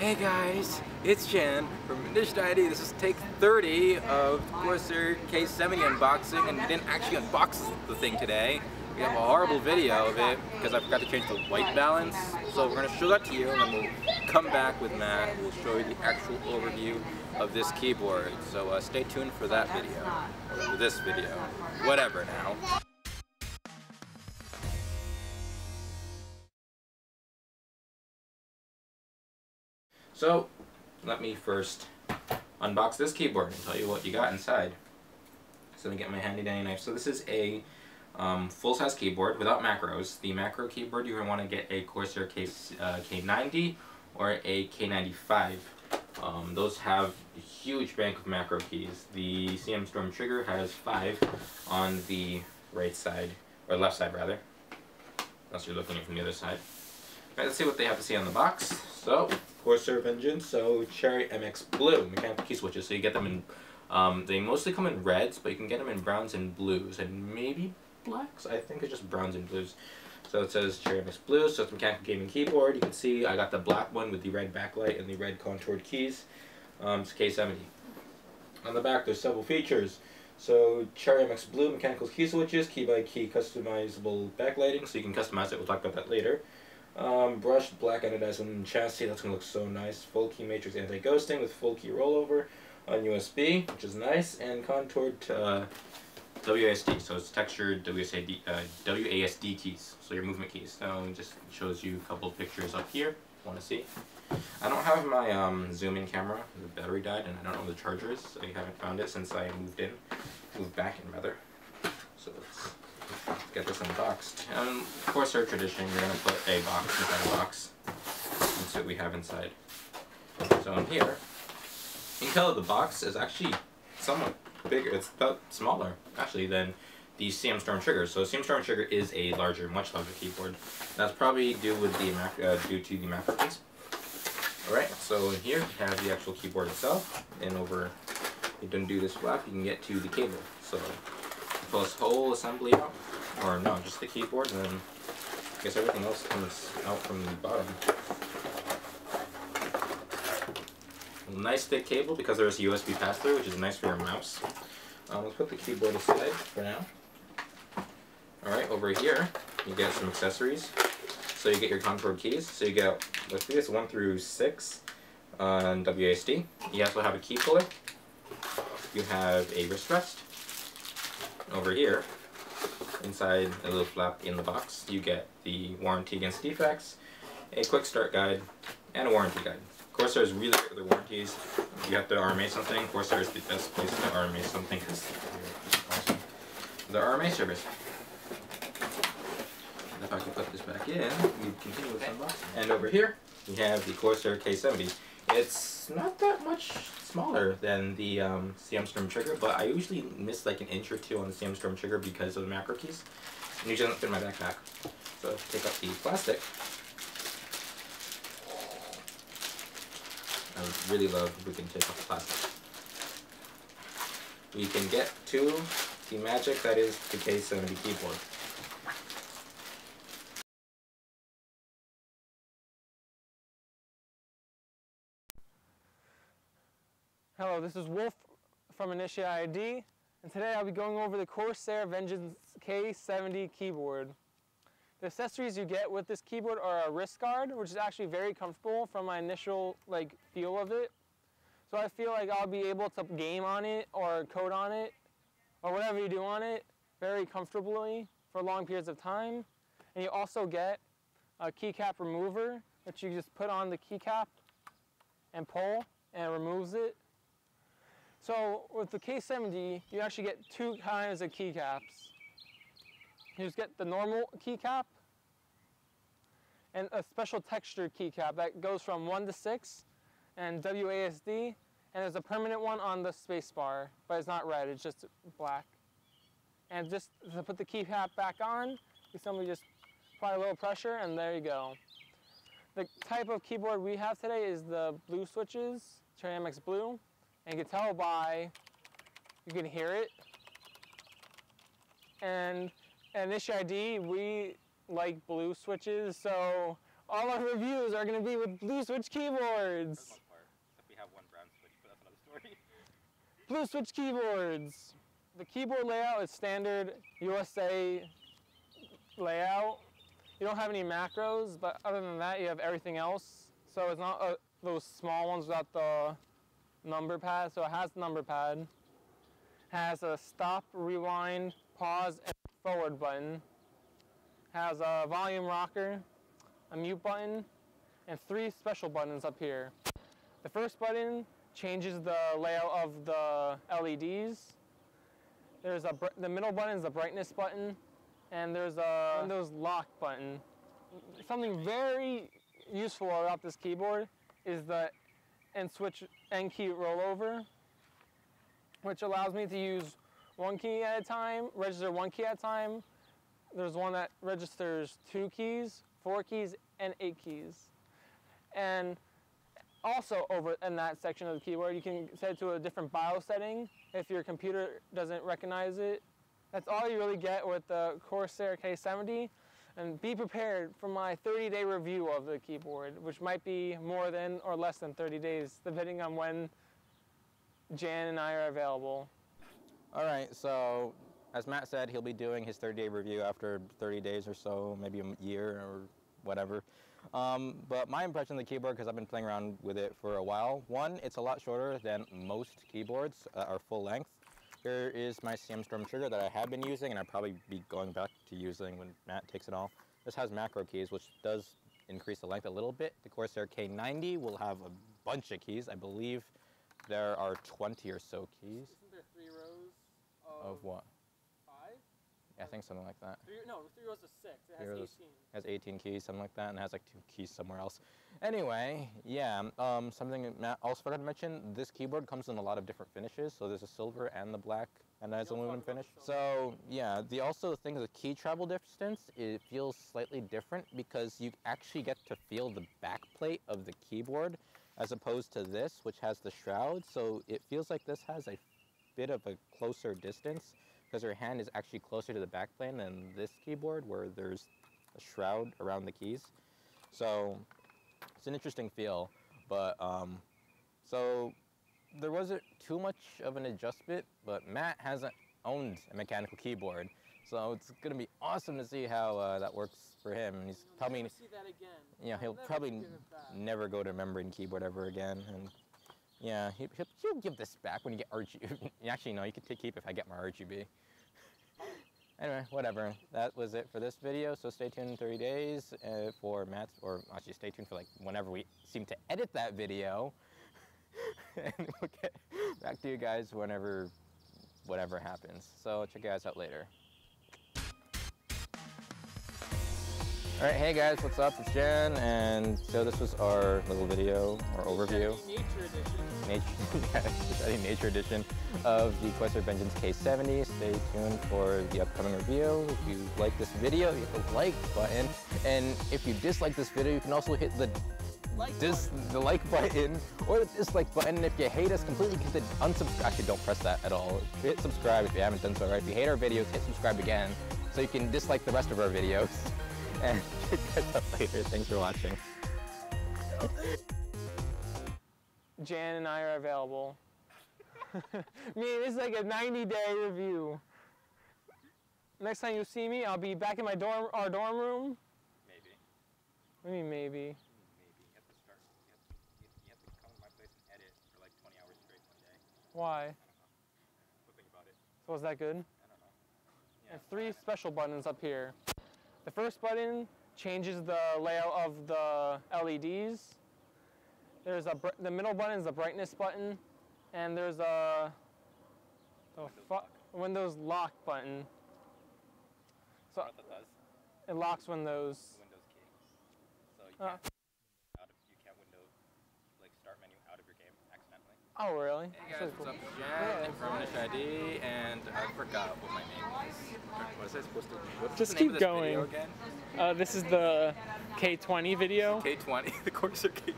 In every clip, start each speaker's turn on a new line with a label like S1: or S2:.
S1: Hey guys, it's Jan from Initiative ID. This is take 30 of Corsair K70 unboxing, and we didn't actually unbox the thing today. We have a horrible video of it because I forgot to change the white balance. So we're going to show that to you, and then we'll come back with Matt and we'll show you the actual overview of this keyboard. So stay tuned for that video, or for this video, whatever now. So, let me first unbox this keyboard and tell you what you got inside. So let me get my handy dandy knife. So this is a full-size keyboard without macros. The macro keyboard, you're going to want to get a Corsair K90 or a K95. Those have a huge bank of macro keys. The CM Storm Trigger has 5 on the right side, or left side rather, unless you're looking at it from the other side. Alright, let's see what they have to say on the box. So, Corsair Vengeance, so Cherry MX Blue, mechanical key switches. So you get them in, they mostly come in reds, but you can get them in browns and blues, and maybe blacks. I think it's just browns and blues. So it says Cherry MX Blue, so it's a mechanical gaming keyboard. You can see I got the black one with the red backlight and the red contoured keys. It's K70. On the back, there's several features. So Cherry MX Blue, mechanical key switches, key by key customizable backlighting, so you can customize it. We'll talk about that later. Brushed black anodized chassis, that's going to look so nice. Full key matrix anti-ghosting with full key rollover on USB, which is nice, and contoured WASD, so it's textured WASD keys, so your movement keys. So it just shows you a couple of pictures up here if you want to see. I don't have my zoom-in camera, the battery died, and I don't know where the charger is, so I haven't found it since I moved back in rather. So let's get this unboxed. Of course, our tradition, you're going to put a box inside a box. That's what we have inside. So in here, you can tell the box is actually somewhat bigger. It's about smaller, actually, than the CM Storm Trigger. So CM Storm Trigger is a much larger keyboard. That's probably due to the macro keys. Alright, so in here, you have the actual keyboard itself. And over, you don't do this flap, you can get to the cable. So pull this whole assembly out, or no, just the keyboard, and then I guess everything else comes out from the bottom. Nice thick cable because there's a USB pass-through, which is nice for your mouse. Let's put the keyboard aside for now. Alright, over here you get some accessories. So you get your contoured keys. So you get, let's do this 1 through 6 on WASD. You also have a key puller. You have a wrist rest. Over here, inside a little flap in the box, you get the warranty against defects, a quick start guide, and a warranty guide. Corsair is really great with their warranties. If you have to RMA something, Corsair is the best place to RMA something because awesome. The RMA service. And if I can put this back in, we continue with unboxing. And over here, we have the Corsair K70. It's not that much smaller than the CM Storm Trigger, but I usually miss like an inch or 2 on the CM Storm Trigger because of the macro keys. It usually doesn't fit in my backpack. So let's take out the plastic. I would really love if we can take off the plastic. We can get to the magic that is the K70 keyboard.
S2: Hello, this is Wolf from Initiative ID, and today I'll be going over the Corsair Vengeance K70 keyboard. The accessories you get with this keyboard are a wrist guard, which is actually very comfortable from my initial feel of it. So I feel like I'll be able to game on it or code on it or whatever you do on it very comfortably for long periods of time. And you also get a keycap remover, which you just put on the keycap and pull and it removes it. So with the K70, you actually get 2 kinds of keycaps. You just get the normal keycap and a special textured keycap that goes from 1 to 6 and WASD, and there's a permanent one on the spacebar, but it's not red, it's just black. And just to put the keycap back on, you simply just apply a little pressure and there you go. The type of keyboard we have today is the blue switches, Cherry MX Blue. And you can tell by, you can hear it. And at Initiative ID, we like blue switches, so All our reviews are going to be with blue switch keyboards.
S1: For the most part, except we have one brown switch, but that's another story.
S2: Blue switch keyboards. The keyboard layout is standard USA layout. You don't have any macros, but other than that, you have everything else. So it's not those small ones without the number pad. So it has the number pad. It has a stop, rewind, pause, and forward button. It has a volume rocker, a mute button, and 3 special buttons up here. The first button changes the layout of the LEDs. There's the middle button is the brightness button, and there's a Windows lock button. Something very useful about this keyboard is the end key rollover, which allows me to use 1 key at a time, register 1 key at a time. There's one that registers 2 keys, 4 keys, and 8 keys. And also over in that section of the keyboard, you can set it to a different BIOS setting if your computer doesn't recognize it. That's all you really get with the Corsair K70. And be prepared for my 30-day review of the keyboard, which might be more than or less than 30 days, depending on when Jan and I are available.
S3: All right, so as Matt said, he'll be doing his 30-day review after 30 days or so, maybe a year or whatever. But my impression of the keyboard, because I've been playing around with it for a while, one, it's a lot shorter than most keyboards are full length. Here is my CM Storm trigger that I have been using, and I'll probably be going back to using when Matt takes it off. This has macro keys, which does increase the length a little bit. The Corsair K90 will have a bunch of keys. I believe there are 20 or so keys.
S2: Isn't there 3 rows
S3: Of what?
S2: 5?
S3: Yeah, I think something like that.
S2: 3 rows of 6. It has 18.
S3: It has 18 keys, something like that, and it has like 2 keys somewhere else. Anyway, yeah, something that Matt also forgot to mention, this keyboard comes in a lot of different finishes. So there's a silver and the black, and it has aluminum finish. So yeah, the thing is the key travel distance, it feels slightly different because you actually get to feel the back plate of the keyboard as opposed to this, which has the shroud. So it feels like this has a bit of a closer distance because your hand is actually closer to the backplane than this keyboard where there's a shroud around the keys. So it's an interesting feel, but so there wasn't too much of an adjustment, but Matt hasn't owned a mechanical keyboard, so it's gonna be awesome to see how that works for him. And he's probably
S2: never see that again.
S3: Yeah, he'll probably never go to a membrane keyboard ever again, and yeah, he'll give this back when you get RGB. Actually, no, you can keep it if I get my RGB. Anyway, whatever. That was it for this video. So stay tuned in 30 days for Matt's, or actually stay tuned for like whenever we seem to edit that video. And we'll get back to you guys whenever, whatever happens. So check you guys out later. All right, hey guys, what's up? It's Jen, and so this was our little video, or overview. Nature edition of the Corsair Vengeance K70. Stay tuned for the upcoming review. If you like this video, hit the like button, and if you dislike this video, you can also hit the like button or the dislike button. And if you hate us completely, hit the unsubscribe. Actually, don't press that at all. Hit subscribe if you haven't done so already. If you hate our videos, hit subscribe again so you can dislike the rest of our videos. And check you guys out later. Thanks for watching.
S2: Jan and I are available. This is like a 90-day review. Next time you see me, I'll be back in my our dorm room.
S1: Maybe.
S2: What do you mean maybe?
S1: Maybe. You have to start. You have to come to my place and edit for like 20 hours straight one day.
S2: Why?
S1: I don't know. We'll think about it.
S2: So was that good?
S1: I don't know. Yeah,
S2: And 3 special buttons up here. The first button changes the layout of the LEDs. There's the middle button is the brightness button, and there's a Windows lock button. So
S1: what that does?
S2: it locks Windows.
S1: The Windows key. So you can't like start menu out of your game accidentally.
S2: Oh really?
S1: Hey guys, what's up? Jan from Initial ID, and I forgot what my name is. What was I supposed to do? What's
S2: Just
S1: the name
S2: keep
S1: of this
S2: going.
S1: video again?
S2: This is the K20 video.
S1: K20, the Corsair K20.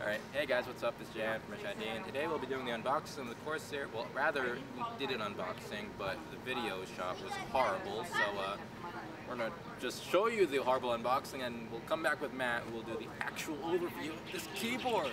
S1: Alright, hey guys, what's up? It's Jan from Initial ID, and today we'll be doing the unboxing of the Corsair. Well, rather, we did an unboxing, but the video shot was horrible, so we're
S3: We're gonna just show you the horrible unboxing, and we'll come back with Matt, who will do the actual overview of this keyboard.